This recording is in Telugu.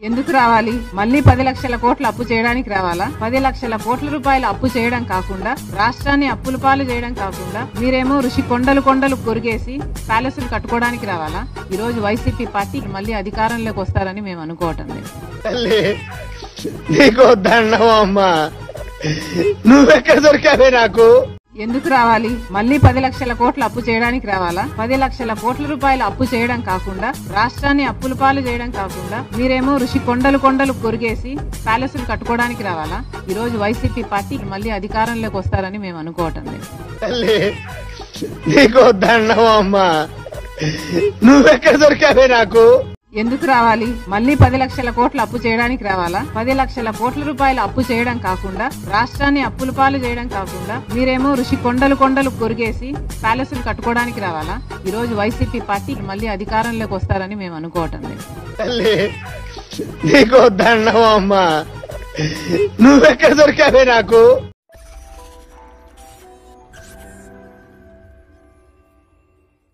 ఎందుకు రావాలి? మళ్ళీ 10 లక్షల కోట్ల అప్పు చేయడానికి రావాలా? 10 లక్షల కోట్ల రూపాయల అప్పు చేయడం కాకుండా, రాష్ట్రాన్ని అప్పుల పాలు చేయడం కాకుండా, మీరేమో ఋషి కొండలు కొండలు కొరిగేసి ప్యాలెస్లు కట్టుకోవడానికి రావాలా? ఈ రోజు వైసీపీ పార్టీ మళ్ళీ అధికారంలోకి వస్తారని మేము అనుకోవటం లేదు. నువ్వెక్కడ దొరికావే నాకు? ఎందుకు రావాలి? మళ్ళీ 10 లక్షల కోట్ల అప్పు చేయడానికి రావాలా? 10 లక్షల కోట్ల రూపాయల అప్పు చేయడం కాకుండా, రాష్ట్రాన్ని అప్పుల పాలు చేయడం కాకుండా, మీరేమో ఋషి కొండలు కొండలు కొరిగేసి ప్యాలెస్లు కట్టుకోవడానికి రావాలా? ఈ రోజు వైసీపీ పార్టీ మళ్ళీ అధికారంలోకి వస్తారని మేము అనుకోవటం లేదు. నువ్వెక్కడ దొరికావే నాకు? ఎందుకు రావాలి? మళ్ళీ 10 లక్షల కోట్ల అప్పు చేయడానికి రావాలా? 10 లక్షల కోట్ల రూపాయల అప్పు చేయడం కాకుండా, రాష్ట్రాన్ని అప్పుల పాలు చేయడం కాకుండా, మీరేమో ఋషి కొండలు కొండలు కొరిగేసి ప్యాలెస్లు కట్టుకోవడానికి రావాలా? ఈ రోజు వైసీపీ పార్టీ మళ్ళీ అధికారంలోకి వస్తారని మేము అనుకోవటం లేదు. నువ్వెక్కడ దొరికావే నాకు?